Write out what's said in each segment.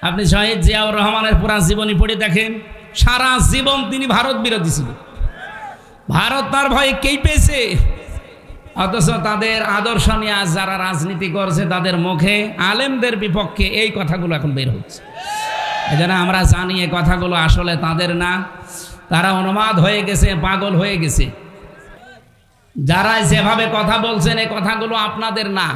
আপনি শহীদ জিয়াউর রহমানের পুরা জীবনী পড়ে দেখেন, সারা জীবন তিনি ভারত বিরোধী ছিলেন। ভারত তার ভয়ে কেঁপেছে, অথচ তাদের আদর্শ নিয়ে আজ যারা রাজনীতি করছে তাদের মুখে আলেমদের বিপক্ষে এই কথাগুলো এখন বের হচ্ছে। এই জন্য আমরা জানি এই কথাগুলো আসলে তাদের না, তারা উন্মাদ হয়ে গেছে, পাগল হয়ে গেছে। যারা যেভাবে কথা বলছেন এই কথাগুলো আপনাদের না,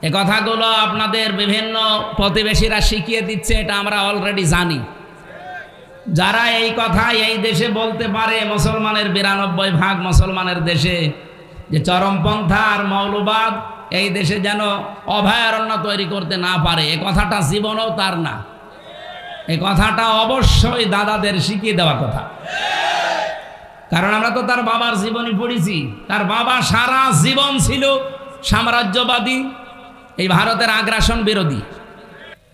এই কথাগুলো আপনাদের বিভিন্ন প্রতিবেশীরা শিখিয়ে দিচ্ছে, এটা আমরা অলরেডি জানি। যারা এই কথা এই দেশে বলতে পারে, মুসলমানের 92% মুসলমানের দেশে, যে চরমপন্থা আর মৌলবাদ এই দেশে যেন অভয়ারণ্য তৈরি করতে না পারে, এ কথাটা জীবনেও তার না। এই কথাটা অবশ্যই দাদাদের শিখিয়ে দেওয়া কথা, কারণ আমরা তো তার বাবার জীবনী পড়েছি। তার বাবা সারা জীবন ছিল সাম্রাজ্যবাদী, এই ভারতের আগ্রাসন বিরোধী।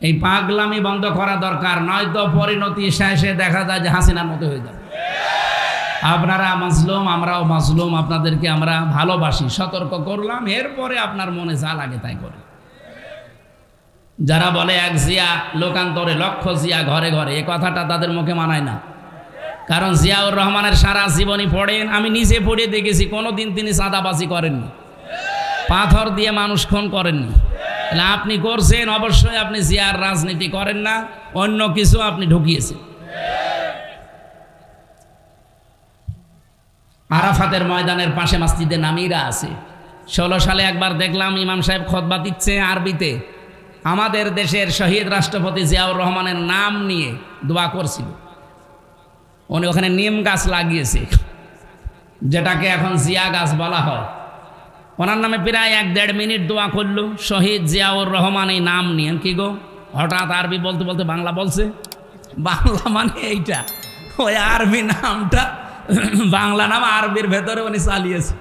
এই পাগলামি বন্ধ করা দরকার, নয়তো পরিণতি শেষে দেখা যায় যে হাসিনার মতো হয়ে যাবে। আপনারা মাজলুম, আমরাও মাজলুম, আপনাদেরকে আমরা ভালোবাসি, সতর্ক করলাম, এরপরে আপনার মনে যা লাগে তাই করে। যারা বলে এক জিয়া লোকান্তরে লক্ষ জিয়া ঘরে ঘরে, এ কথাটা তাদের মুখে মানায় না। কারণ জিয়াউর রহমানের সারা জীবনী পড়েন, আমি নিজে পড়ে দেখেছি, কোনোদিন তিনি চাঁদাবাজি করেননি, পাথর দিয়ে মানুষ খুন করেননি। তাহলে আপনি করছেন, অবশ্যই আপনি জিয়ার রাজনীতি করেন না, অন্য কিছু আপনি ঢুকিয়েছেন। আরাফাতের ময়দানের পাশে মসজিদে নামিরা আছে। 16 সালে একবার দেখলাম ইমাম সাহেব খুতবা দিচ্ছে আরবিতে, আমাদের দেশের শহীদ রাষ্ট্রপতি জিয়াউর রহমানের নাম নিয়ে দোয়া করছিল। উনি ওখানে নিম গাছ লাগিয়েছে, যেটাকে এখন জিয়া গাছ বলা হয়। ওনার নামে প্রায় 1-1.5 মিনিট দোয়া করলো, শহীদ জিয়াউর রহমান এই নাম নিয়ে। কি গো, হঠাৎ আরবি বলতে বলতে বাংলা বলছে? বাংলা মানে এইটা, ওই আরবি নামটা, বাংলা নাম আরবির ভেতরে উনি চালিয়েছে।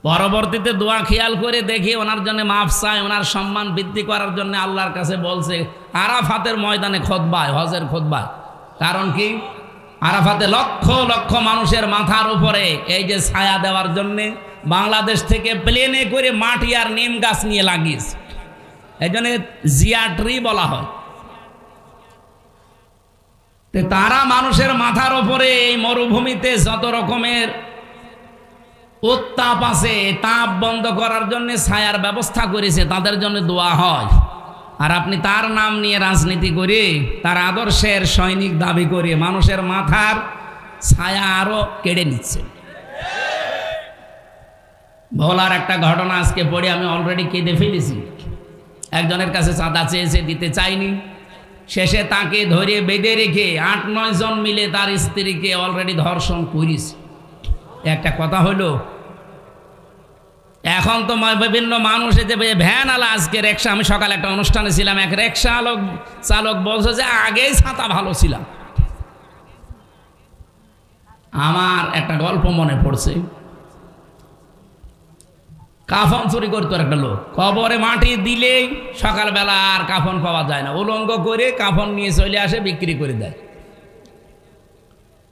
পরবর্তীতে দোয়া খেয়াল করে দেখি ওনার জন্য মাফ চায়, ওনার সম্মান বৃদ্ধি করার জন্য আল্লাহর কাছে বলছে আরাফাতের ময়দানে খুতবায়, হজের খুতবায়। কারণ কি, আরাফাতে লক্ষ লক্ষ মানুষের মাথার উপরে এই যে ছায়া দেওয়ার জন্যে বাংলাদেশ থেকে প্লেনে করে মাটি আর নিম গাছ নিয়ে লাগিয়েছে, এই জন্য জিয়া ট্রি বলা হয়। তারা মানুষের মাথার উপরে এই মরুভূমিতে যত রকমের উত্তাপ আছে, তাপ বন্ধ করার জন্য ছায়ার ব্যবস্থা করেছে, তাদের জন্য দোয়া হয়। আর আপনি তার নাম নিয়ে রাজনীতি করে, তার আদর্শের সৈনিক দাবি করে মানুষের মাথার ছায়া আরো কেড়ে নিচ্ছে। ভোলার একটা ঘটনা আজকে পড়ে আমি অলরেডি কেঁদে ফেলেছি। একজনের কাছে চাঁদা চেয়েছে, দিতে চাইনি, শেষে তাকে ধরে বেঁধে রেখে 8-9 জন মিলে তার স্ত্রীকে অলরেডি ধর্ষণ করেছে। একটা কথা হলো, এখন তো বিভিন্ন মানুষ যে ভ্যান আলা, আজকে রিক্সা, আমি সকালে একটা অনুষ্ঠানে ছিলাম, এক রিক্সা চালক বলছে যে আগেই ছাতা ভালো ছিলাম। আমার একটা গল্প মনে পড়ছে, কাফন চুরি করতো একটা লোক, কবরে মাটি দিলেই সকালবেলা আর কাফন পাওয়া যায় না, উলঙ্গ করে কাফন নিয়ে চলে আসে, বিক্রি করে দেয়।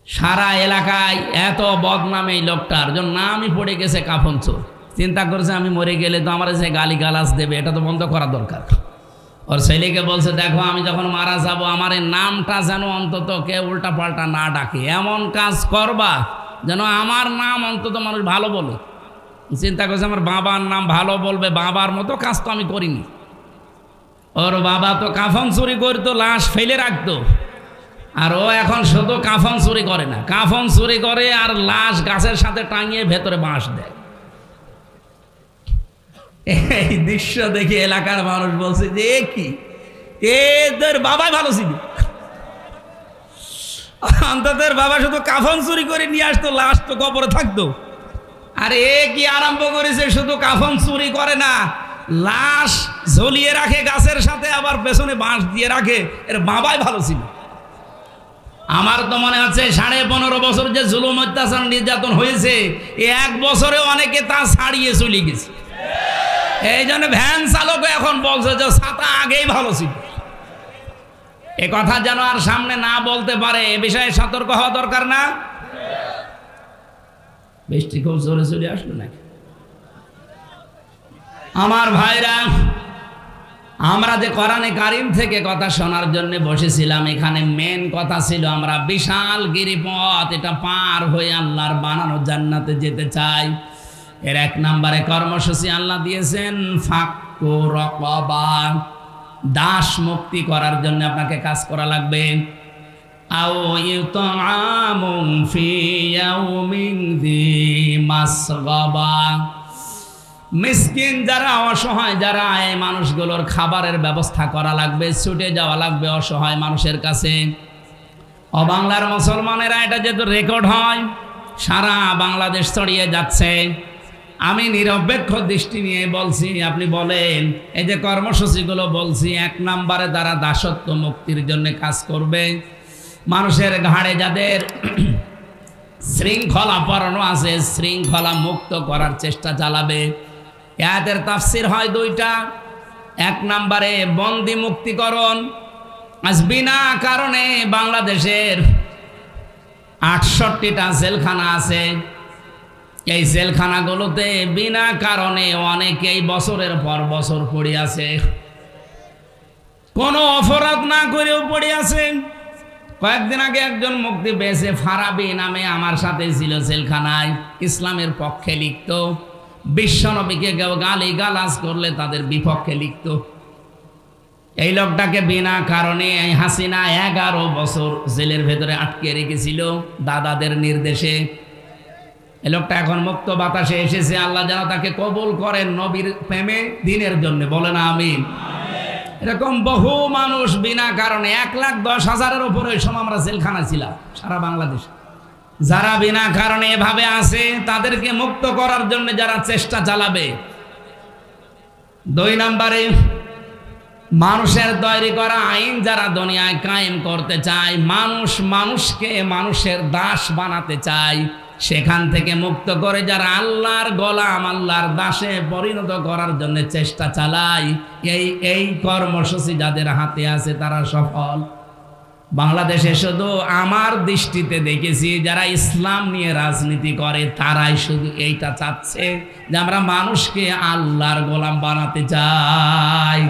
সারা এলাকায় এত বদনাম এই লোকটার জন্য নামই পড়ে গেছে কাফন চোর। চিন্তা করছে আমি মরে গেলে তো আমার যে গালি গালাজ দেবে, এটা তো বন্ধ করা দরকার। ওর ছেলেকে বলছে, দেখো আমি যখন মারা যাব আমার এই নামটা যেন অন্তত কেউ উল্টা পাল্টা না ডাকে, এমন কাজ করবা যেন আমার নাম অন্তত মানুষ ভালো বলে। চিন্তা করছে আমার বাবার নাম ভালো বলবে, বাবার মতো কাজ তো আমি করিনি। ওর বাবা তো কাফন চুরি করতো, লাশ ফেলে রাখতো, আর ও এখন শুধু কাফন চুরি করে না, কাফন চুরি করে আর লাশ গাছের সাথে টাঙিয়ে ভেতরে বাঁশ দেয়। এই দৃশ্য দেখে এলাকার মানুষ বলছে যে কি, এদের বাবাই ভালো ছিল, অন্তত বাবা শুধু কাফন চুরি করে নিয়ে আসতো, লাশ তো কবরে থাকতো। আর এ কি আরম্ভ করেছে, শুধু কাফন চুরি করে না, লাশ ঝুলিয়ে রাখে গাছের সাথে, আবার পেছনে বাঁশ দিয়ে রাখে। এর বাবাই ভালো ছিল। আমার তো মনে আছে 15.5 বছর যে জুলুম অত্যাচার নির্যাতন হয়েছে, 1 বছরে অনেকে তা ছাড়িয়ে চলে গেছে। এই জন্য ভ্যান চালক এখন বলছে যে ছাতা আগেই ভালো ছিল। এ কথা যেন আর সামনে না বলতে পারে, এ বিষয়ে সতর্ক হওয়া দরকার না? বৃষ্টি খুব জোরে চলে আসলো নাকি? আমার ভাইরা, আমরা যে কোরআনে কারিম থেকে কথা শোনার জন্য বসেছিলাম, এখানে মেন কথা ছিল আমরা বিশাল গিরিপথ এটা পার হয়ে আল্লাহর বানানো জান্নাতে যেতে চাই। এর 1 নম্বরে কর্মসূচি আল্লাহ দিয়েছেন ফাক্কু রাকাবা, দাস মুক্তি করার জন্য আপনাকে কাজ করা লাগবে। আও ইউতআমুন ফি ইয়াউমিন যী মাসগাবা, মিসকিন যারা অসহায় যারা এই মানুষগুলোর খাবারের ব্যবস্থা করা লাগবে, ছুটে যাওয়া লাগবে অসহায় মানুষের কাছে। অবাংলার মুসলমানেরা এটা যেহেতু রেকর্ড হয় সারা বাংলাদেশ ছড়িয়ে যাচ্ছে, আমি নিরপেক্ষ দৃষ্টি নিয়ে বলছি, আপনি বলেন এই যে কর্মসূচিগুলো বলছি 1 নম্বরে তারা দাসত্ব মুক্তির জন্য কাজ করবে। মানুষের ঘাড়ে যাদের শৃঙ্খলা পরানো আছে শৃঙ্খলা মুক্ত করার চেষ্টা চালাবে। আয়াতের তাফসির হয় 2টা। 1 নম্বরে বন্দি মুক্তিকরণ। আজ বিনা কারণে বাংলাদেশের 68টা জেলখানা আছে। এই জেলখানাগুলোতে বিনা কারণে অনেকেই বছরের পর বছর পড়ে আছে, কোনো অপরাধ না করেও পড়ে আছে। কয়েকদিন আগে একজন মুক্তি পেয়েছে, ফারাবি নামে, আমার সাথে ছিল জেলখানায়, ইসলামের পক্ষে লিখত, বিশ্বনবীকে কেউ গালি গালাজ করলে তাদের বিপক্ষে লিখত। এই লোকটাকে বিনা কারণে হাসিনা 11 বছর জেলের ভেতরে আটকে রেখেছিল দাদাদের নির্দেশে। এই লোকটা এখন মুক্ত বাতাসে এসেছে, আল্লাহ যেন তাকে কবুল করেন নবীর প্রেমে দিনের জন্য, বলেন আমিন। এরকম বহু মানুষ বিনা কারণে 1,10,000-এর উপরে ওই সময় আমরা জেলখানা ছিলাম সারা বাংলাদেশে, যারা বিনা কারণে এভাবে আছে তাদেরকে মুক্ত করার জন্য যারা চেষ্টা চালাবে। 2 নম্বরে মানুষের তৈরি করা আইন যারা দুনিয়ায় কায়েম করতে চায়, মানুষ মানুষকে মানুষের দাস বানাতে চায়, সেখান থেকে মুক্ত করে যারা আল্লাহর গোলাম আল্লাহর দাসে পরিণত করার জন্য চেষ্টা চালায়, এই কর্মসূচি যাদের হাতে আছে তারা সফল। বাংলাদেশে শুধু আমার দৃষ্টিতে দেখেছি যারা ইসলাম নিয়ে রাজনীতি করে তারাই শুধু এইটা চাচ্ছে যে আমরা মানুষকে আল্লাহর গোলাম বানাতে চাই।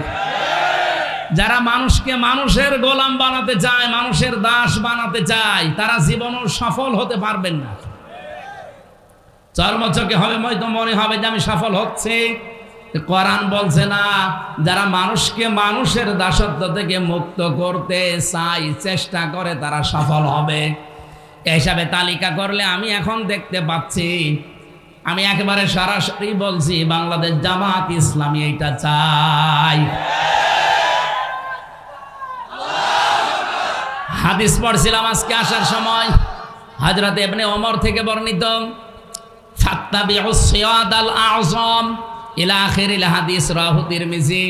যারা মানুষকে মানুষের গোলাম বানাতে চায়, মানুষের দাস বানাতে চায়, তারা জীবনেও সফল হতে পারবেন না। চর্মচকে হবে হয়তো মনে হবে যে আমি সফল হচ্ছে, কোরআন বলছে না, যারা মানুষকে মানুষের দাসত্ব থেকে মুক্ত করতে চায় চেষ্টা করে তারা সফল হবে। এই হিসাবে তালিকা করলে আমি এখন দেখতে পাচ্ছি, আমি একেবারে সরাসরি বলছি বাংলাদেশ জামাত ইসলামী এইটা চাই। হাদিস পড়ছিলাম আজকে আসার সময়, হযরত ইবনে ওমর থেকে বর্ণিত, ফাত্তাবিউস সিয়াদাল আযম ইলা আখিরিল হাদিস, রাহু তিরমিজি।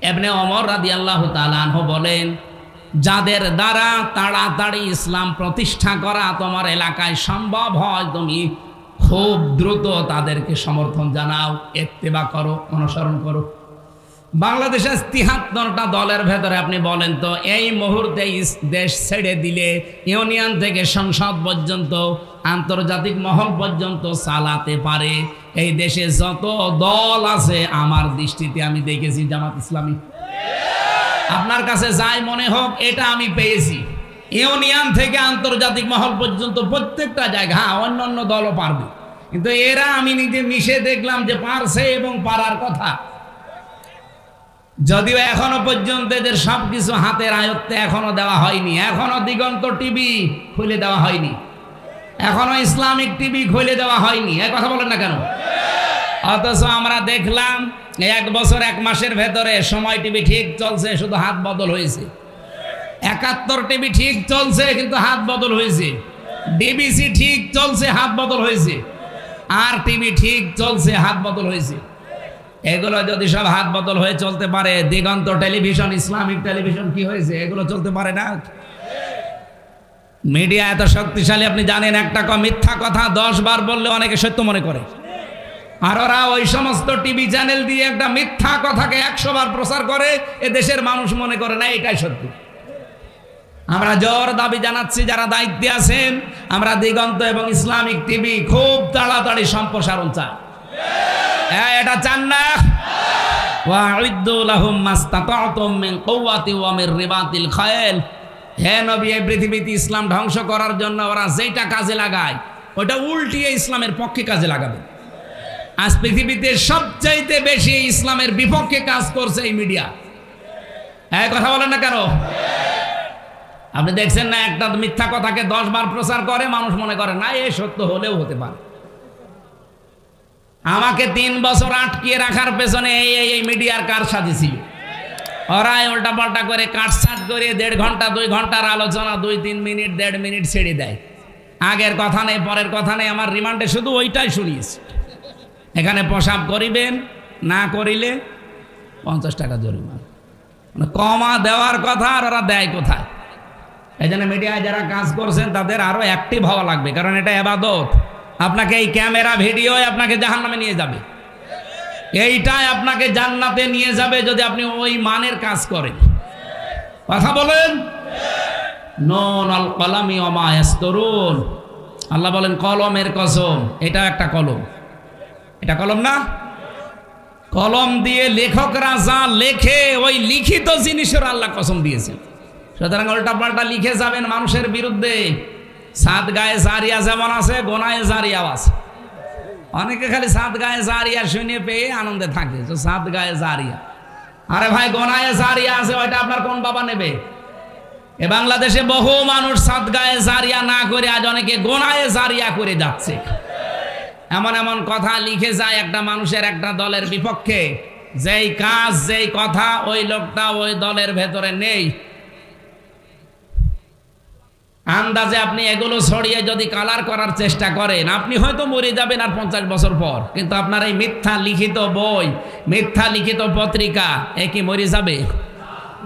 ইবনে ওমর রাদিয়াল্লাহু তাআলা আনহু বলেন, যাদের দ্বারা তাড়াতাড়ি ইসলাম প্রতিষ্ঠা করা তোমার এলাকায় সম্ভব হয় তুমি খুব দ্রুত তাদেরকে সমর্থন জানাও, ইত্তেবা করো, অনুসরণ করো। বাংলাদেশে 73টা দলের ভেতরে আপনি বলেন তো এই মুহূর্তে দেশ ছেড়ে দিলে ইউনিয়ন থেকে সংসদ পর্যন্ত আন্তর্জাতিক মহল পর্যন্ত চালাতে পারে এই দেশে যত দল আছে, আমার দৃষ্টিতে আমি দেখেছি জামাত ইসলামী। আপনার কাছে যাই মনে হোক এটা আমি পেয়েছি, ইউনিয়ন থেকে আন্তর্জাতিক মহল পর্যন্ত প্রত্যেকটা জায়গা। হ্যাঁ, অন্যান্য দলও পারবে, কিন্তু এরা আমি নিজে মিশে দেখলাম যে পারছে এবং পারার কথা। যদিও এখনো পর্যন্ত এদের সবকিছু হাতের আয়ত্তে এখনো দেওয়া হয়নি, এখনো দিগন্ত টিভি খুলে দেওয়া হয়নি, এখনো ইসলামিক টিভি খুলে দেওয়া হয়নি। এই কথা বলেন না কেন? অথচ আমরা দেখলাম 1 বছর 1 মাসের ভেতরে সময় টিভি ঠিক চলছে, শুধু হাত বদল হয়েছে। 71 টিভি ঠিক চলছে কিন্তু হাত বদল হয়েছে। ডিবিসি ঠিক চলছে, হাত বদল হয়েছে। আর টিভি ঠিক চলছে, হাত বদল হয়েছে। এগুলো যদি সব হাত বদল হয়ে চলতে পারে, দিগন্ত টেলিভিশন, ইসলামিক টেলিভিশন কি হয়েছে? এগুলো চলতে পারে না। মিডিয়া এত শক্তিশালী আপনি জানেন, একটা মিথ্যা কথা 10 বার বললে অনেকে সত্য মনে করে, আর ওরা ওই সমস্ত টিভি চ্যানেল দিয়ে একটা মিথ্যা কথাকে 100 বার প্রচার করে, এ দেশের মানুষ মনে করে না এটাই সত্যি। আমরা জোর দাবি জানাচ্ছি যারা দায়িত্বে আছেন, আমরা দিগন্ত এবং ইসলামিক টিভি খুব তাড়াতাড়ি সম্প্রসারণ চাই। এটা চান না? ওয়া'ইদ্দু লাহুম মাসতাতা'তুম মিন কুওয়াতি ওয়া মির রিবাতিল খায়ল। হে নবী, এই পৃথিবীতে ইসলাম ধ্বংস করার জন্য ওরা যেটা কাজে লাগায় ওটা উল্টিয়ে ইসলামের পক্ষে কাজে লাগাবে। আজ পৃথিবীতে সবচাইতে বেশি ইসলামের বিপক্ষে কাজ করছে এই মিডিয়া। এই কথা বলেন না কেন? আপনি দেখছেন না, একটা মিথ্যা কথাকে 10 বার প্রচার করে, মানুষ মনে করে না এ সত্য হলেও হতে পারে। আমাকে 3 বছর আটকিয়ে রাখার পেছনে এই মিডিয়ার কারসাজি ছিল। ওরাই উল্টা পাল্টা করে কাটছাট করে 1.5 ঘন্টা 2 ঘন্টার আলোচনা 2-3 মিনিট 1.5 মিনিট ছেড়ে দেয়। আগের কথা নেই, পরের কথা নেই, আমার রিমান্ডে শুধু ওইটাই শুনিয়েছে। এখানে পেশাব করিবেন, না করিলে 50 টাকা জরিমানা। মানে কমা দেওয়ার কথা, আর ওরা দেয় কোথায়? এই জন্য মিডিয়ায় যারা কাজ করছেন তাদের আরো অ্যাক্টিভ হওয়া লাগবে, কারণ এটা ইবাদত। আপনাকে এই ক্যামেরা ভিডিও আপনাকে জাহান্নামে নিয়ে যাবে, এইটাই আপনাকে জান্নাতে নিয়ে যাবে যদি আপনি ওই মানের কাজ করেন। কথা বলেন। নুন আল কলামি ওয়া মা ইয়াসতুরুন। আল্লাহ বলেন কলমের কসম, এটা একটা কলম। এটা কলম না? কলম দিয়ে লেখকরা যা লেখে ওই লিখিত জিনিসের আল্লাহ কসম দিয়েছেন। সুতরাং উল্টা পাল্টা লিখে যাবেন মানুষের বিরুদ্ধে। সাত গায়ে জারিয়া যেমন আছে, গোনায়ে জারিয়াও আছে। অনেকে খালি সাত গায়ে জারিয়া শুনে পেয়ে আনন্দে থাকে, তো সাত গায়ে জারিয়া। আরে ভাই, গোনায়ে জারিয়া আছে, ওইটা আপনার কোন বাবা নেবে? এ বাংলাদেশে বহু মানুষ সাত গায়ে জারিয়া না করে আজ অনেকে গোনায়ে জারিয়া করে যাচ্ছে। এমন এমন কথা লিখে যায় একটা মানুষের, একটা দলের বিপক্ষে, যেই কাজ যেই কথা ওই লোকটা ওই দলের ভেতরে নেই। আন্দাজে আপনি এগুলো ছড়িয়ে যদি কালার করার চেষ্টা করেন, আপনি হয়তো মরে যাবেন আর 50 বছর পর, কিন্তু আপনার এই মিথ্যা লিখিত বই, মিথ্যা লিখিত পত্রিকা একই মরে যাবে।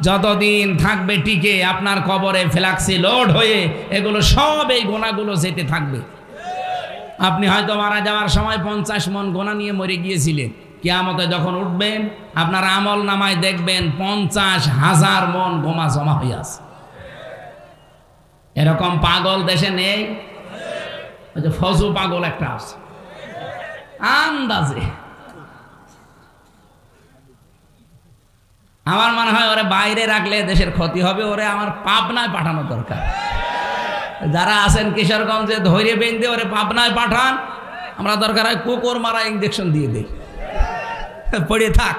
যতদিন থাকবে টিকে আপনার কবরে ফ্ল্যাক্সি লোড হয়ে এগুলো সব এই গোনাগুলো যেতে থাকবে। আপনি হয়তো মারা যাওয়ার সময় 50 মন গোনা নিয়ে মরে গিয়েছিলেন, কিয়ামতে যখন উঠবেন আপনার আমল নামায় দেখবেন 50,000 মন গোমা জমা হয়ে আছে। এরকম পাগল দেশে নেই? ওই যে ফজু পাগল একটা আছে আন্দাজে। আমার মনে হয় ওরে বাইরে রাখলে দেশের ক্ষতি হবে, ওরে আমার পাবনায় পাঠানো দরকার। যারা আছেন কিশোরগঞ্জে ধৈর্য বেঁধে ওরে পাবনায় পাঠান, আমরা দরকার হয় কুকুর মারা ইঞ্জেকশন দিয়ে দিই, পড়ে থাক।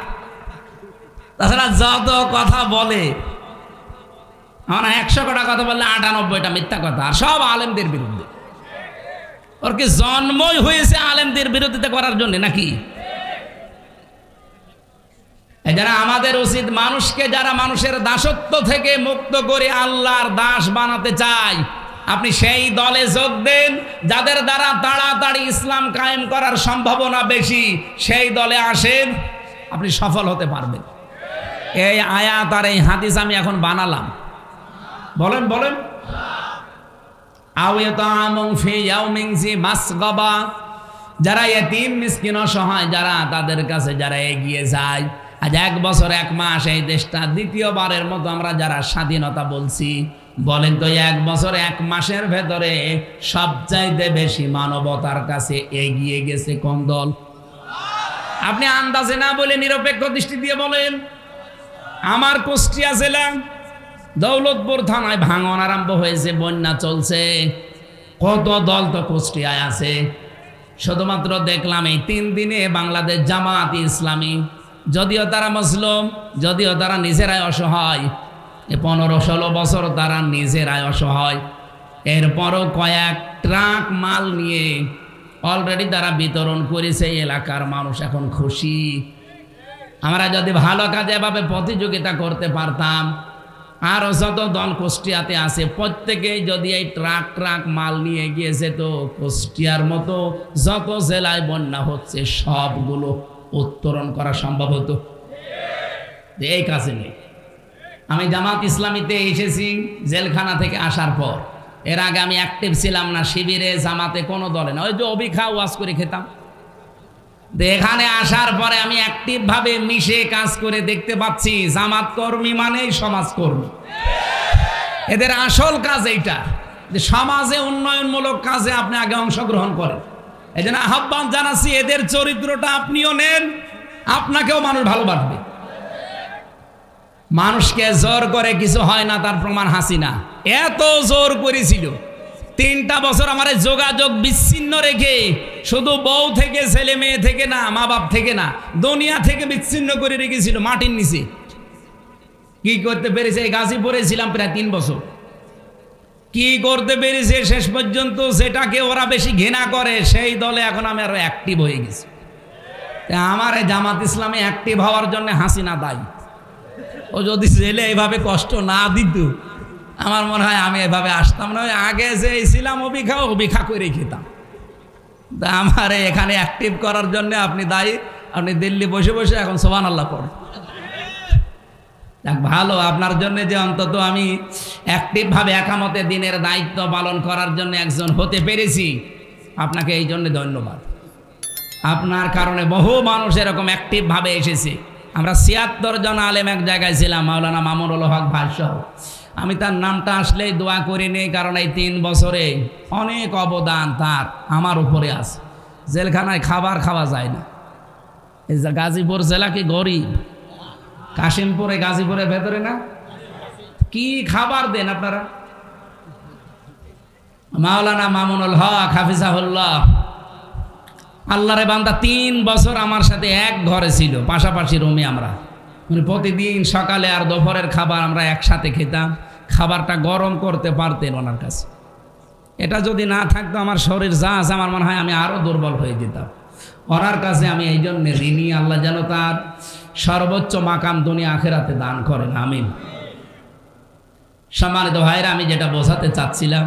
তাছাড়া যত কথা বলে, আমরা 100 কটা কথা বললে 98টা মিথ্যা কথা, আর সব আলেমদের বিরুদ্ধে। ওর কি জন্মই হয়েছে আলেমদের বিরোধিতা করার জন্য নাকি? যারা আমাদের উচিত মানুষকে, যারা মানুষের দাসত্ব থেকে মুক্ত করে আল্লাহর দাস বানাতে চায়, আপনি সেই দলে যোগ দেন যাদের দ্বারা তাড়াতাড়ি ইসলাম কায়েম করার সম্ভাবনা বেশি। সেই দলে আসেন, আপনি সফল হতে পারবেন। এই আয়াত আর এই হাদিস আমি এখন বানালাম। বলেন বলেন। যারা এতিম মিসকিন অসহায়, যারা তাদের কাছে যারা এগিয়ে যায়, আজ 1 বছর 1 মাস এই দেশটা দ্বিতীয়বারের মতো আমরা যারা স্বাধীনতা বলছি, বলেন তো 1 বছর 1 মাসের ভেতরে সবচাইতে বেশি মানবতার কাছে এগিয়ে গেছে কোন দল? আপনি আন্দাজে না বলে নিরপেক্ষ দৃষ্টি দিয়ে বলেন। আমার কুষ্টিয়া জেলা দৌলতপুর থানায় ভাঙন আরম্ভ হয়েছে, বন্যা চলছে, কত দল তো কুষ্টিয়ায় আছে। শুধুমাত্র দেখলাম এই 3 দিনে বাংলাদেশ জামাত ইসলামী, যদিও তারা মুসলিম, যদিও তারা নিজেরাই অসহায়, 15-16 বছর তারা নিজেরাই অসহায়, এরপরও কয়েক ট্রাক মাল নিয়ে অলরেডি তারা বিতরণ করেছে। এলাকার মানুষ এখন খুশি। আমরা যদি ভালো কাজে এভাবে প্রতিযোগিতা করতে পারতাম, আরো যত দল কুষ্টিয়াতে আছে প্রত্যেকেই যদি এই ট্রাক মাল নিয়ে গিয়েছে, তো কুষ্টিয়ার মতো যত জেলায় বন্যা হচ্ছে সবগুলো উত্তরণ করা সম্ভব হতো। এই কাজে নেই। আমি জামাত ইসলামীতে এসেছি জেলখানা থেকে আসার পর। এর আগে আমি অ্যাক্টিভ ছিলাম না শিবিরে, জামাতে, কোনো দলে না। ওই যে অবিখা ওয়াজ করে খেতাম। এখানে আসার পরে আমি অ্যাক্টিভ ভাবে মিশে কাজ করে দেখতে পাচ্ছি জামাত কর্মী মানেই সমাজকর্মী। এদের আসল কাজ এইটা, যে সমাজে উন্নয়নমূলক কাজে আপনি আগে অংশগ্রহণ করেন। এই জন্য আহ্বান জানাচ্ছি, এদের চরিত্রটা আপনিও নেন, আপনাকেও মানুষ ভালোবাসবে। মানুষকে জোর করে কিছু হয় না, তার প্রমাণ হাসিনা। এত জোর করেছিল, 3টা বছর আমার যোগাযোগ বিচ্ছিন্ন রেখে, শুধু বউ থেকে, ছেলে মেয়ে থেকে না, মা বাপ থেকে না, দুনিয়া থেকে বিচ্ছিন্ন করে রেখেছিল মাটির নিচে। কি করতে পেরেছে? গাজীপুরে ছিলাম প্রায় 3 বছর। কি করতে পেরেছে? শেষ পর্যন্ত যেটাকে ওরা বেশি ঘৃণা করে সেই দলে এখন আমি আরো অ্যাক্টিভ হয়ে গেছি। আমার জামাত ইসলামে অ্যাক্টিভ হওয়ার জন্য হাসিনা দায়ী। ও যদি জেলে এইভাবে কষ্ট না দিত, আমার মনে হয় আমি এভাবে আসতাম না। আগে যে ছিলাম অবিখা করে খেতাম। তা আমার এখানে অ্যাক্টিভ করার জন্য আপনি দায়ী। আপনি দিল্লি বসে বসে এখন সুবহানাল্লাহ পড়েন। ভালো, আপনার জন্য যে অন্তত আমি অ্যাক্টিভভাবে একামতে দিনের দায়িত্ব পালন করার জন্য একজন হতে পেরেছি, আপনাকে এই জন্য ধন্যবাদ। আপনার কারণে বহু মানুষ এরকম অ্যাক্টিভভাবে এসেছে। আমরা 76 জন আলেম এক জায়গায় ছিলাম, মাওলানা মামুনুল হক ভাইসহ। আমি তার নামটা আসলেই দোয়া করি নেই, কারণ এই 3 বছরে অনেক অবদান তার আমার উপরে আছে। জেলখানায় খাবার খাওয়া যায় না। এই যে গাজীপুর জেলা কি গরিব? কাশিমপুরে, গাজীপুরের ভেতরে না, কি খাবার দেন আপনারা? মাওলানা মামুনুল হক হাফিজাহুল্লাহ, আল্লাহরে বান্দা, 3 বছর আমার সাথে এক ঘরে ছিল, পাশাপাশি রুমে। আমরা মানে প্রতিদিন সকালে আর দুপুরের খাবার আমরা একসাথে খেতাম। খাবারটা গরম করতে পারতেন ওনার কাছে। এটা যদি না থাকতো আমার শরীর যা আছে, আমার মনে হয় আমি আরো দুর্বল হয়ে যেতাম। ওনার কাছে আমি এই জন্য ঋণী। আল্লাহ যেন তার সর্বোচ্চ মাকাম দুনিয়া আখিরাতে দান করেন, আমিন। সম্মানিত ভাইরা, আমি যেটা বোঝাতে চাচ্ছিলাম,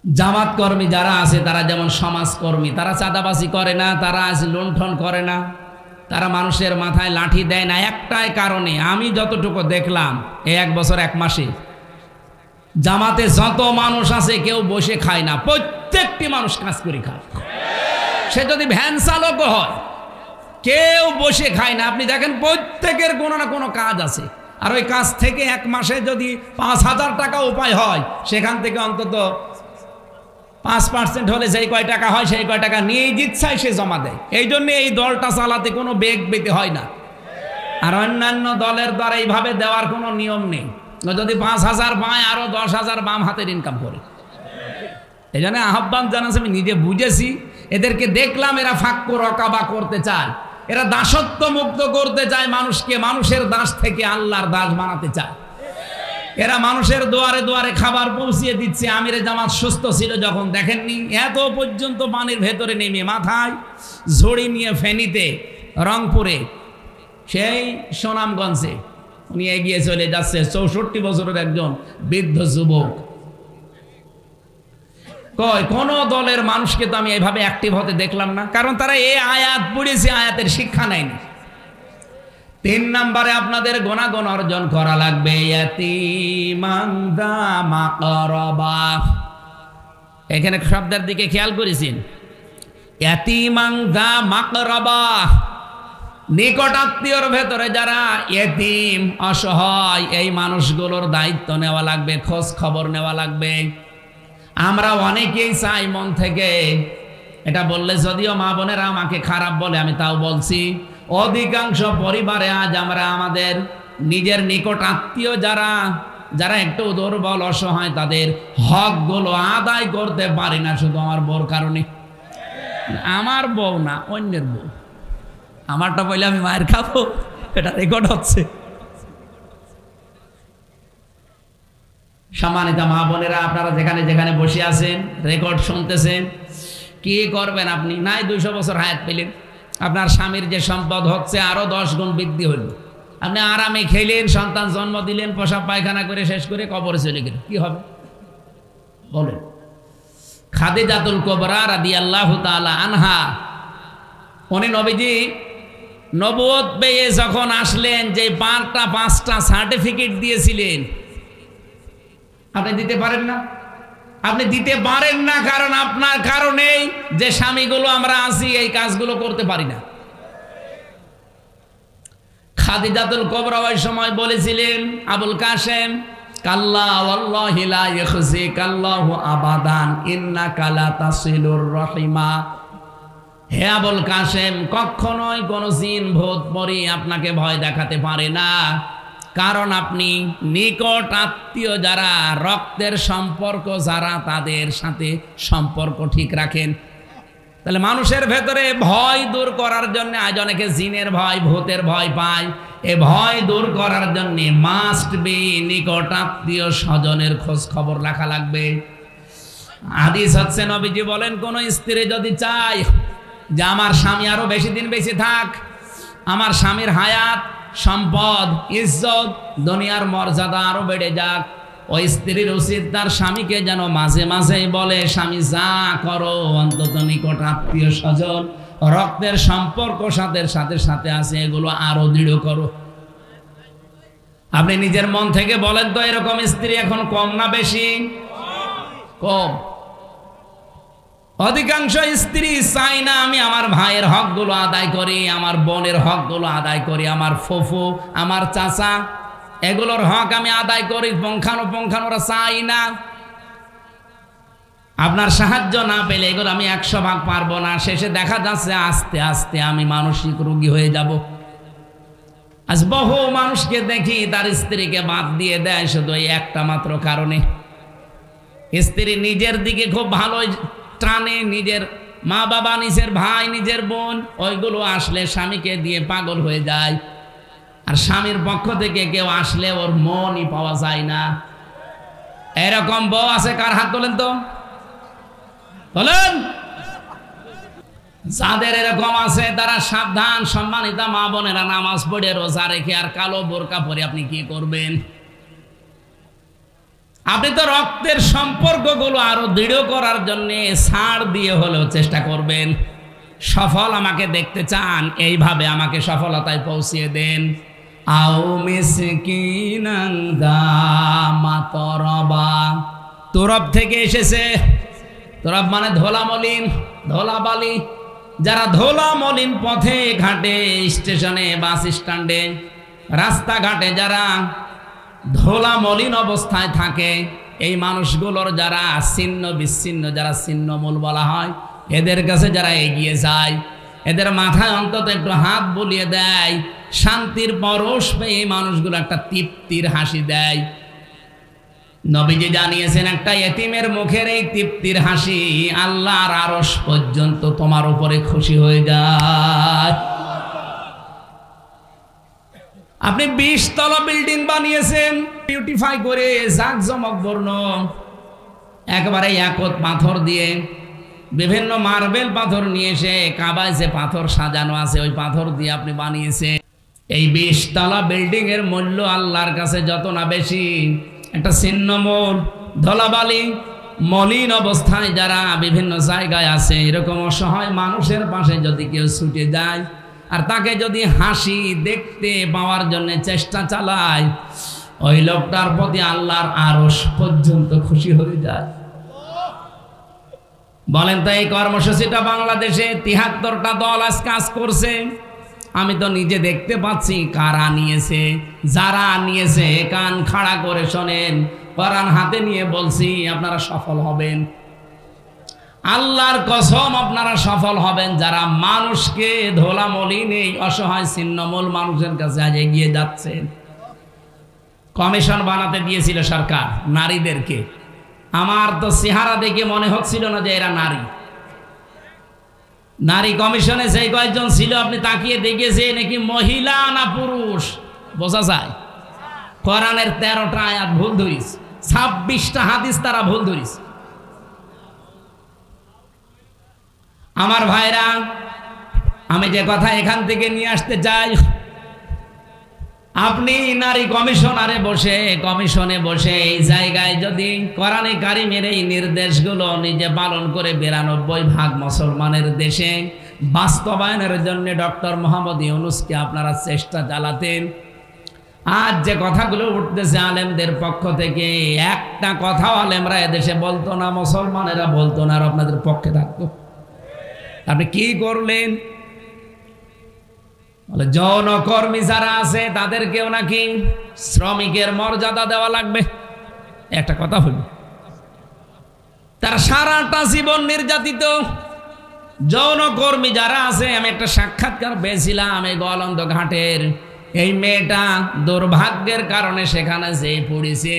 জামাত কর্মী যারা আছে তারা যেমন সমাজকর্মী, তারা চাঁদাবাজি করে না, তারা লুণ্ঠন করে না, তারা মানুষের মাথায় লাঠি দেয় না। একটাই কারণে, আমি যতটুকু দেখলাম এই 1 বছর 1 মাসে জামাতে যত মানুষ আছে কেউ বসে খায় না, প্রত্যেকটি মানুষ কাজ করে খায়। সে যদি ভ্যান চালকও হয়, কেউ বসে খায় না। আপনি দেখেন প্রত্যেকের কোনো না কোনো কাজ আছে। আর ওই কাজ থেকে 1 মাসে যদি 5,000 টাকা উপায় হয়, সেখান থেকে অন্তত 5% হলে যেই কয় টাকা হয় সেই কয় টাকা নিয়েই ইচ্ছায় সে জমা দেয়। এই জন্য এই দলটা চালাতে কোনো বেগ পেতে হয় না। আর অন্যান্য দলের দ্বারা এইভাবে দেওয়ার কোনো নিয়ম নেই। যদি 5,000 পায়, আরো 10,000 বাম হাতের ইনকাম করে। এই জন্য আহ্বান জানাচ্ছি, আমি নিজে বুঝেছি। এদেরকে দেখলাম এরা ফাক্কু রকাবা করতে চায়, এরা দাসত্ব মুক্ত করতে চায় মানুষকে, মানুষের দাস থেকে আল্লাহর দাস বানাতে চায়। এরা মানুষের দুয়ারে দুয়ারে খাবার পৌঁছিয়ে দিচ্ছে। আমিরে জামাত সুস্থ ছিল যখন, দেখেননি এত পর্যন্ত পানির ভেতরে নেমে মাথায় ঝুড়ি নিয়ে ফেনীতে, রংপুরে, সেই সুনামগঞ্জে উনি এগিয়ে চলে যাচ্ছে। 64 বছরের একজন বৃদ্ধ যুবক। কোন দলের মানুষকে তো আমি এভাবে অ্যাক্টিভ হতে দেখলাম না, কারণ তারা এই আয়াত পড়েছে, আয়াতের শিক্ষা নেয়নি। 3 নম্বরে আপনাদের গুণাগুণ অর্জন করা লাগবে। ইয়াতীমান যা মাকরাবা, এখানে শব্দের দিকে খেয়াল করেছেন। ইয়াতীমান যা মাকরাবা, নিকট আত্মীয়র ভেতরে যারা ইয়েতিম, অসহায়, এই মানুষগুলোর দায়িত্ব নেওয়া লাগবে, খোঁজ খবর নেওয়া লাগবে। আমরা অনেকেই চাই মন থেকে, এটা বললে যদিও মা বোনেরা আমাকে খারাপ বলে, আমি তাও বলছি, অধিকাংশ পরিবারে আজ আমরা আমাদের নিজের নিকট আত্মীয় যারা যারা একটু দুর্বল, অসহায়, তাদের হকগুলো আদায় করতে পারি না, শুধু আমার বউর কারণে। আমার বউ না, অন্যের বউ। আমারটা বললে আমি মায়ের খাবো, এটা রেকর্ড হচ্ছে। সম্মানিত মা বোনেরা, আপনারা যেখানে যেখানে বসে আছেন, রেকর্ড শুনতেছেন, কি করবেন আপনি? নাই 200 বছর হায়াত পেলেন, আপনার স্বামীর যে সম্পদ হচ্ছে আরো 10 গুণ বৃদ্ধি হল। আপনি আরামে খেলেন, সন্তান জন্ম দিলেন, পেশাব পায়খানা করে শেষ করে কবরে চলে গেলেন, কি হবে বলেন? খাদিজাতুল কুবরা রাদিয়াল্লাহু তাআলা আনহা, উনি নবীজি নবুয়ত পেয়ে যখন আসলেন, যে 5টা সার্টিফিকেট দিয়েছিলেন, আপনি দিতে পারেন না। আপনি দিতে পারেন না কারণ আপনার কারণেই যে স্বামীগুলো আমরা আছি এই কাজগুলো করতে পারি না। খাদিজাতুল কুবরা ওই সময় বলেছিলেন, আবুল কাসেম, কাল্লা ওয়াল্লাহি লা ইয়াখজিকাল্লাহু আবাদান ইন্নাকা লা তাসিলুর রাহিমা। হে আবুল কাসেম, কখনোই কোনো জিন ভূত পরি আপনাকে ভয় দেখাতে পারে না, কারণ আপনি নিকট আত্মীয় যারা, রক্তের সম্পর্ক যারা, তাদের সাথে সম্পর্ক ঠিক রাখেন। তাহলে মানুষের ভেতরে ভয় দূর করার জন্য, আজ অনেকে জিনের ভয়, ভূতের ভয় পায়, এ ভয় দূর করার জন্য মাস্ট বি নিকট আত্মীয় স্বজনের খোঁজ খবর রাখা লাগবে। হাদিস হচ্ছে, নবীজি বলেন, কোন স্ত্রী যদি চায় যে আমার স্বামী আরো বেশি দিন বেঁচে থাক, আমার স্বামীর হায়াত, সম্পদ, ইজ্জত, দুনিয়ার মর্যাদা আরো বেড়ে যাক, ওই স্ত্রীর উচিত তার স্বামীকে যেন মাঝে মাঝেই বলে, স্বামী যা করো অন্তত নিকট আত্মীয় স্বজন, রক্তের সম্পর্ক সাথে সাথে সাথে আছে, এগুলো আরো দৃঢ় করো। আপনি নিজের মন থেকে বলেন তো, এরকম স্ত্রী এখন কম না বেশি? কম। অধিকাংশ স্ত্রী চাই না আমি আমার ভাইয়ের হকগুলো আদায় করি, আমার বোনের হকগুলো আদায় করি, আমার ফুফু, আমার চাচা, এগুলোর হক আমি আদায় করি, পুঙ্খানুপুঙ্খানু ওরা চাই না। আপনার সাহায্য না পেলে এগুলো আমি 100 ভাগ পারবো না। শেষে দেখা যাচ্ছে আস্তে আস্তে আমি মানসিক রোগী হয়ে যাব। আজ বহু মানুষকে দেখি তার স্ত্রীকে বাদ দিয়ে দেয় শুধু এই একটা মাত্র কারণে। স্ত্রী নিজের দিকে খুব ভালো টানে, নিজের মা বাবা, নিজের ভাই, নিজের বোন, ওইগুলো আসলে স্বামীকে দিয়ে পাগল হয়ে যায়। আর স্বামীর পক্ষ থেকে কেউ আসলে ওর মনই পাওয়া যায় না। এরকম বউ আছে? কার হাত তোলেন তো, বলেন। যাদের এরকম আছে তারা সাবধান। সম্মানিতা মা বোনেরা, নামাজ পড়ে রোজা রেখে আর কালো বোরকা পরে আপনি কি করবেন? আপনি তো রক্তের সম্পর্কগুলো আরো দৃঢ় করার জন্য ছাড় দিয়ে হলেও চেষ্টা করবেন। সফল আমাকে দেখতে চান, এইভাবে আমাকে সফলতায় পৌঁছিয়ে দেন। আও মিসকিনান দা মাতরবা, তোরব থেকে এসেছে। তোরব মানে ধোলা মলিন, ধোলা বালি। যারা ধোলা মলিন পথে ঘাটে, স্টেশনে, বাস স্ট্যান্ডে, রাস্তাঘাটে যারা ধোলা মলিন অবস্থায় থাকে, এই মানুষগুলোর যারা ছিন্ন বিচ্ছিন্ন, যারা ছিন্নমূল বলা হয়, এদের কাছে যারা এগিয়ে যায়, এদের মাথায় অন্তত একটু হাত বুলিয়ে দেয়, শান্তির পরশ পেয়ে এই মানুষগুলো একটা তৃপ্তির হাসি দেয়। নবীজি জানিয়েছেন, একটা এতিমের মুখের এই তৃপ্তির হাসি আল্লাহর আরশ পর্যন্ত তোমার উপরে খুশি হয়ে যায়। আপনি 20 তলা বিল্ডিং বানিয়েছেন, বিউটিফাই করে, জাঁকজমকপূর্ণ, একেবারে একত পাথর দিয়ে, বিভিন্ন মার্বেল পাথর নিয়ে এসে কাবায় যে পাথর সাজানো আছে ওই পাথর দিয়ে আপনি বানিয়েছেন। এই 20 তলা বিল্ডিং এর মূল্য আল্লাহর কাছে যত না বেশি, একটা ছিন্নমূল, ধলাবালি, মলিন অবস্থায় যারা বিভিন্ন জায়গায় আছে, এরকম অসহায় মানুষের পাশে যদি কেউ ছুটে যায় আর তাকে যদি হাসি দেখতে পাওয়ার জন্য চেষ্টা চালায়, ওই লোকটার প্রতি আল্লাহর আরশ পর্যন্ত খুশি হয়ে যায়। বলেন তো, এই কর্মসূচিটা বাংলাদেশে 73টা দল আজ কাজ করছে। আমি তো নিজে দেখতে পাচ্ছি কারা নিয়েছে। যারা নিয়েছে কান খাড়া করে শোনেন, কোরআন হাতে নিয়ে বলছি, আপনারা সফল হবেন। আল্লাহর কসম, আপনারা সফল হবেন যারা মানুষকে ধোলা মলিন এই অসহায় ছিন্নমূল মানুষের কাছে আজ এগিয়ে যাচ্ছেন। কমিশন বানাতে দিয়েছিল সরকার নারীদেরকে। আমার তো চেহারা দেখে মনে হচ্ছিল না যে এরা নারী। নারী কমিশনে যেই কয়েকজন ছিল আপনি তাকিয়ে দেখেছে নাকি মহিলা না পুরুষ বোঝা যায়। কোরআনের 13টা আয়াত ভুল ধরিস, 26টা হাদিস তারা ভুল ধরিস। আমার ভাইরা, আমি যে কথা এখান থেকে নিয়ে আসতে চাই, আপনি নারী কমিশনে বসে এই জায়গায় যদি কোরআনে কারিমের এই নির্দেশগুলো নিজে পালন করে 92% মুসলমানের দেশে বাস্তবায়নের জন্য ডক্টর মোহাম্মদ ইউনূসকে আপনারা চেষ্টা চালাতেন, আজ যে কথাগুলো উঠতেছে আলেমদের পক্ষ থেকে, একটা কথাও আলেমরা এদেশে বলতো না, মুসলমানেরা বলতো না, আর আপনাদের পক্ষে থাকতো। আপনি কি করলেন? বলে যৌনকর্মী যারা আছে তাদেরকেও নাকি শ্রমিকের মর্যাদা দেওয়া লাগবে। একটা কথা হলো, তারা সারাটা জীবন নির্যাতিত, যৌনকর্মী যারা আছে, আমি একটা সাক্ষাৎকার পেয়েছিলাম এই গোয়ালন্দ ঘাটের। এই মেয়েটা দুর্ভাগ্যের কারণে সেখানে যে পড়েছে,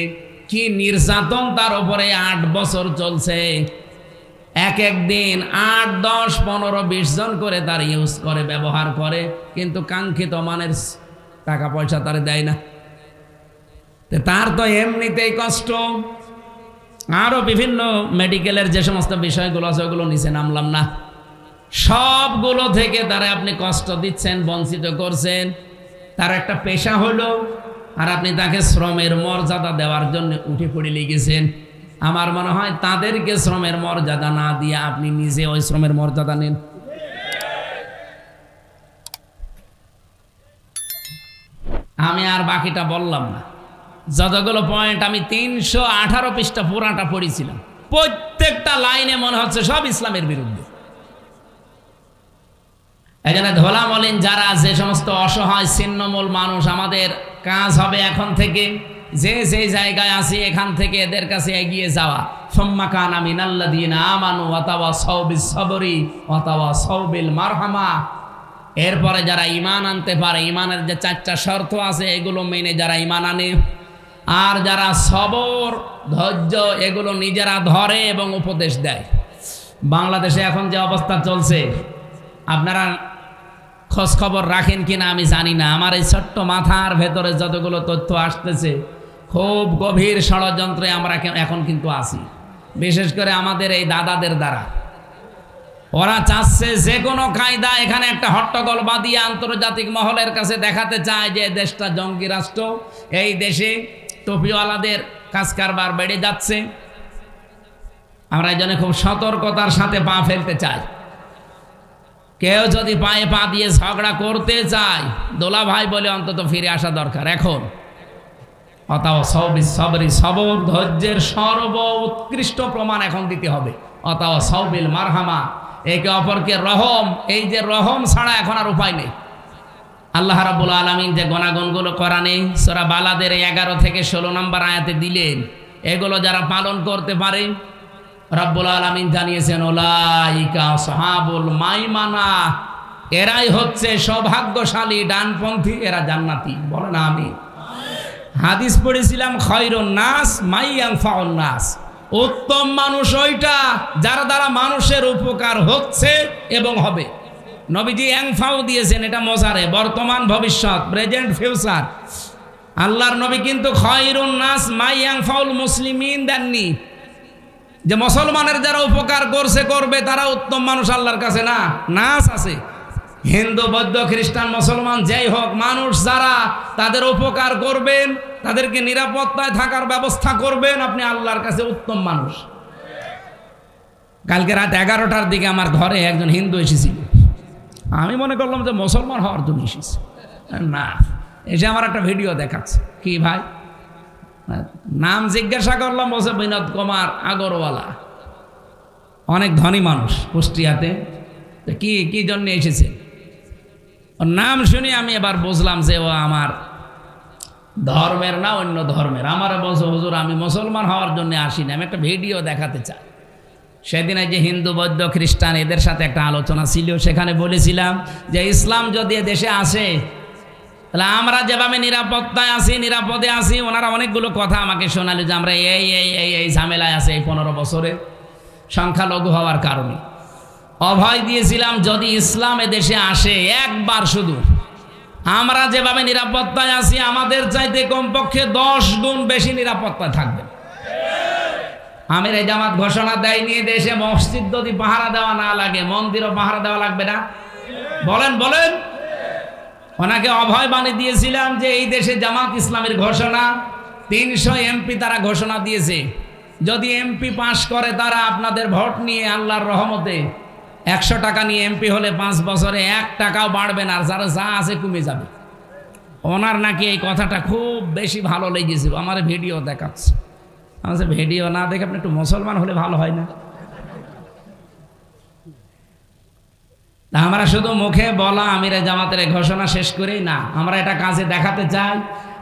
কি নির্যাতন তার উপরে 8 বছর চলছে। এক দিন 8, 10, 15, 20 জন করে তার ইউজ করে, ব্যবহার করে, কিন্তু কাঙ্ক্ষিত মানের টাকা পয়সা তার দেয় না। তার তো এমনিতেই কষ্ট, আরো বিভিন্ন মেডিকেলের যে সমস্ত বিষয়গুলো আছে ওগুলো নিচে নামলাম না, সবগুলো থেকে তারা আপনি কষ্ট দিচ্ছেন, বঞ্চিত করছেন। তার একটা পেশা হলো, আর আপনি তাকে শ্রমের মর্যাদা দেওয়ার জন্য উঠে পড়ে লেগেছেন। আমার মনে হয় তাদেরকে শ্রমের মর্যাদা না দিয়ে আপনি নিজে ওই শ্রমের মর্যাদা নেন। আমি আর বাকিটা বললাম না, যতগুলো পয়েন্ট আমি 318 পৃষ্ঠা পুরাটা পড়েছিলাম, প্রত্যেকটা লাইনে মনে হচ্ছে সব ইসলামের বিরুদ্ধে। এখানে ধোলা মলিন যারা, যে সমস্ত অসহায় ছিন্নমূল মানুষ, আমাদের কাজ হবে এখন থেকে যে যে জায়গায় আছি এখান থেকে এদের কাছে এগিয়ে যাওয়া। সুম্মা কানা মিনাল্লাযীনা আমানু ওয়া তাওয়াসাউ বিস-সাবরি ওয়া তাওয়াসাউ বিল মারহামা। এরপরে যারা ঈমান আনতে পারে, ঈমানের যে 4টা শর্ত আছে এগুলো মেনে যারা ঈমান আনে, আর যারা সবর, ধৈর্য এগুলো নিজেরা ধরে এবং উপদেশ দেয়। বাংলাদেশে এখন যে অবস্থা চলছে, আপনারা খোঁজ খবর রাখেন কিনা আমি জানি না, আমার এই ছোট্ট মাথার ভেতরে যতগুলো তথ্য আসতেছে, খুব গভীর ষড়যন্ত্রে আমরা এখন কিন্তু আছি, বিশেষ করে আমাদের এই দাদাদের দ্বারা। ওরা চাচ্ছে যে কোনো কায়দা এখানে একটা হট্টগোল বাঁধিয়ে আন্তর্জাতিক মহলের কাছে দেখাতে চায় যে দেশটা জঙ্গি রাষ্ট্র, এই দেশে টপিওয়ালাদের কাজ কারবার বেড়ে যাচ্ছে। আমরা এই জন্য খুব সতর্কতার সাথে পা ফেলতে চাই। কেউ যদি পায়ে পা দিয়ে ঝগড়া করতে চায়, দোলা ভাই বলে অন্তত ফিরে আসা দরকার এখন। ওয়াতাওয়াসাউ বিস-সাবরি, সবর ধৈর্যের সর্বোৎকৃষ্ট প্রমাণ এখন দিতে হবে। ওয়াতাওয়াসাউ বিল মারহামা, একে অপরকে রহম, এই যে রহম ছাড়া এখন আর উপায় নেই। আল্লাহ রাব্বুল আলামিন যে গুণাগুণগুলো কোরআনে সূরা বালাদের 11 থেকে 16 নম্বর আয়াতে দিলেন, এগুলো যারা পালন করতে পারে, রাব্বুল আলামিন জানিয়েছেন উলাইকা আসহাবুল মাইমানা, এরাই হচ্ছে সৌভাগ্যশালী ডানপন্থী, এরা জান্নাতি। বলেন আমিন। হাদিস পড়েছিলাম, খায়রুন নাস মাইয়ানফাউন নাস, উত্তম মানুষ ওইটা যার দ্বারা মানুষের উপকার হচ্ছে এবং হবে। নবীজি ইয়ানফাউ দিয়েছেন, এটা মজারে, বর্তমান ভবিষ্যৎ, প্রেজেন্ট ফিউচার। আল্লাহর নবী কিন্তু খায়রুন নাস মাইয়ানফাউল মুসলিমিন দেননি, যে মুসলমানের যারা উপকার করছে করবে তারা উত্তম মানুষ আল্লাহর কাছে না। নাস আছে, হিন্দু, বৌদ্ধ, খ্রিস্টান, মুসলমান যেই হোক, মানুষ যারা তাদের উপকার করবেন, তাদেরকে নিরাপত্তায় থাকার ব্যবস্থা করবেন, আপনি আল্লাহর কাছে উত্তম মানুষ। কালকে রাত 11টার দিকে আমার ঘরে একজন হিন্দু এসেছিল, আমি মনে করলাম যে মুসলমান হওয়ার জন্য এসেছে, না, এসে আমার একটা ভিডিও দেখাচ্ছে। কি ভাই নাম জিজ্ঞাসা করলাম, বলছে বিনোদ কুমার আগরওয়ালা, অনেক ধনী মানুষ কুষ্টিয়াতে। কি কি জন্য এসেছে, ওর নাম শুনে আমি এবার বুঝলাম যে ও আমার ধর্মের না, অন্য ধর্মের। আমার বলছে হুজুর আমি মুসলমান হওয়ার জন্য আসিনি, আমি একটা ভিডিও দেখাতে চাই। সেদিন যে হিন্দু, বৌদ্ধ, খ্রিস্টান এদের সাথে একটা আলোচনা ছিল, সেখানে বলেছিলাম যে ইসলাম যদি দেশে আসে তাহলে আমরা যেভাবে নিরাপত্তায় আছি, নিরাপদে আছি, ওনারা অনেকগুলো কথা আমাকে শোনালো যে আমরা এই এই এই এই ঝামেলায় আছে এই 15 বছরে সংখ্যালঘু হওয়ার কারণে। অভয় দিয়েছিলাম যদি ইসলাম দেশে আসে একবার, শুধু আমরা যেভাবে নিরাপত্তায় আছি আমাদের চাইতে কমপক্ষে 10 গুণ বেশি নিরাপত্তায় থাকবে। আমির জামাত ঘোষণা দেয়নি দেশে মসজিদ যদি পাহারা দেওয়া না লাগে, মন্দিরও পাহারা দেওয়া লাগবে না? বলেন বলেন। ওনাকে অভয় বাণী দিয়েছিলাম যে এই দেশে জামাত ইসলামের ঘোষণা, 300 এমপি তারা ঘোষণা দিয়েছে, যদি এমপি পাশ করে তারা আপনাদের ভোট নিয়ে আল্লাহর রহমতে 100 টাকা নিয়ে এমপি হলে 5 বছরে 1 টাকাও বাড়বে না, আর যারা যা আছে কমে যাবে। ওনার নাকি এই কথাটা খুব বেশি ভালো লেগেছিল, আমার ভিডিও দেখাচ্ছে। আমার ভিডিও না দেখে আপনি একটু মুসলমান হলে ভালো হয় না? আমরা শুধু মুখে বলা আমির জামাতের ঘোষণা শেষ করেই না, আমরা এটা কাজে দেখাতে চাই।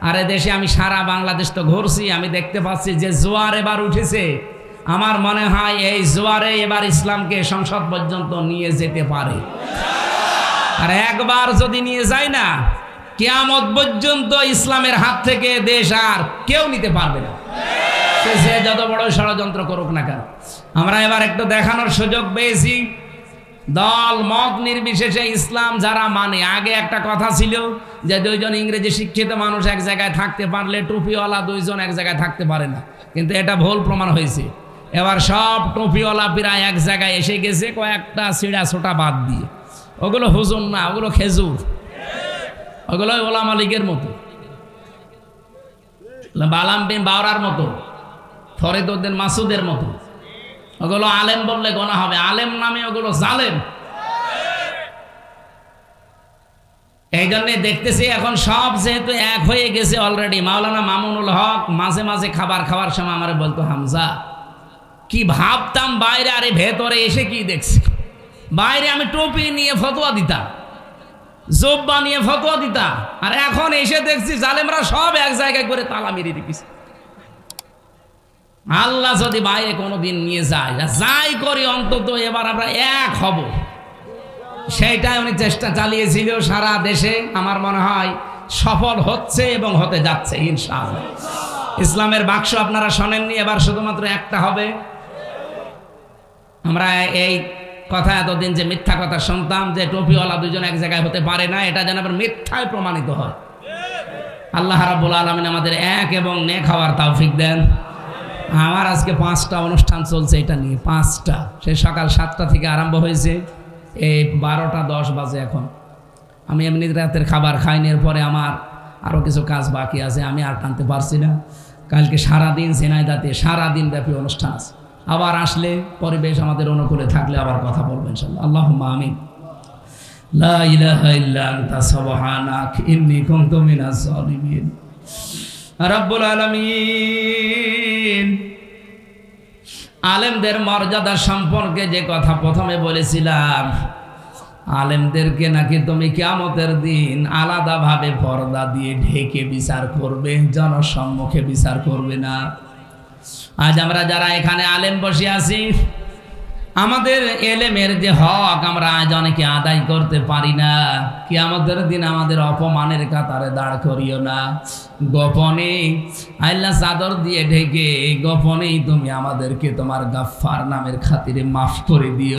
আর দেশে আমি সারা বাংলাদেশ তো ঘুরছি, আমি দেখতে পাচ্ছি যে জোয়ার এবার উঠেছে। আমার মনে হয় এই জোয়ারে এবার ইসলামকে সংসদ পর্যন্ত নিয়ে যেতে পারে। আর একবার যদি নিয়ে যায় না, কিয়ামত পর্যন্ত ইসলামের হাত থেকে দেশ আর কেউ নিতে পারবে না, সে যত বড় ষড়যন্ত্র করুক না কেন। আমরা এবার একটু দেখানোর সুযোগ পেয়েছি, দল মত নির্বিশেষে ইসলাম যারা মানে। আগে একটা কথা ছিল যে দুইজন ইংরেজি শিক্ষিত মানুষ এক জায়গায় থাকতে পারলে টুপিওয়ালা দুইজন এক জায়গায় থাকতে পারে না, কিন্তু এটা ভুল প্রমাণ হয়েছে। এবার সব টুপিওয়ালা প্রায় এক জায়গায় এসে গেছে, কয়েকটা ছিঁড়া ছোটা বাদ দিয়ে। ওগুলো হুজুর না, ওগুলো খেজুর, ওগুলো ওলামা লীগের মতো, বালাম বিন বাওরার মতো, ফরিদ উদ্দিন মাসুদের মতো। ওগুলো আলেম বললে গোনা হবে, আলেম নামে ওগুলো জালেম। এই জন্যে দেখতেছি এখন সব যেহেতু এক হয়ে গেছে অলরেডি। মাওলানা মামুনুল হক মাঝে মাঝে খাবার খাওয়ার সময় আমার বলতো, হামজা কি ভাবতাম বাইরে, আরে ভেতরে এসে কি দেখছি। বাইরে আমি টুপি নিয়ে ফতোয়া দিতাম, জোব্বা নিয়ে ফতোয়া দিতাম, আর এখন এসে দেখছি জালেমরা সব এক জায়গায় করে তালা মেরে রেখেছে। আল্লাহ যদি বাইরে কোনোদিন নিয়ে যায়, যাই করি অন্তত এবার আমরা এক হব, সেইটাই উনি চেষ্টা চালিয়েছিল সারা দেশে। আমার মনে হয় সফল হচ্ছে এবং হতে যাচ্ছে ইনশাআল্লাহ। ইসলামের বাক্স আপনারা শোনেননি, এবার শুধুমাত্র একটা হবে। আমরা এই কথা এতদিন যে মিথ্যা কথা শুনতাম যে টুপিওয়ালা দুজন এক জায়গায় হতে পারে না, এটা যেন আবার মিথ্যায় প্রমাণিত হয়। আল্লাহ রাব্বুল আলামিন আমাদের এক এবং নেক হওয়ার তৌফিক দেন। আমার আজকে 5টা অনুষ্ঠান চলছে এটা নিয়ে, 5টা, সে সকাল 7টা থেকে আরম্ভ হয়েছে, এই 12টা 10 বাজে এখন। আমি এমনি রাতের খাবার খাইনি, এরপরে আমার আরও কিছু কাজ বাকি আছে, আমি আর টানতে পারছি না। কালকে সারাদিন ঝিনাইদহে সারাদিন ব্যাপী অনুষ্ঠান আছে। আবার আসলে পরিবেশ আমাদের অনুকূলে থাকলে আবার কথা বলবেন ইনশাআল্লাহ। আল্লাহুম্মা আমিন। লা ইলাহা ইল্লা আনতা সুবহানাক ইন্নী কুনতু মিনাজ জালিমিন। রব্বুল আলামিন, আলেমদের মর্যাদা সম্পর্কে যে কথা প্রথমে বলেছিলাম, আলেমদেরকে নাকি তুমি কিয়ামতের দিন আলাদাভাবে পর্দা দিয়ে ঢেকে বিচার করবে, জনসম্মুখে বিচার করবে না। আজ আমরা যারা এখানে আলেম বসে আছি, আমাদের এলেমের যে হক আমরা আজ অনেকে আদায় করতে পারি না। কিয়ামতের দিন আমাদের অপমানের কাতারে দাঁড় করিও না, গোপনে আল্লাহ চাদর দিয়ে ঢেকে গোপনেই তুমি আমাদেরকে তোমার গাফফার নামের খাতিরে মাফ করে দিও।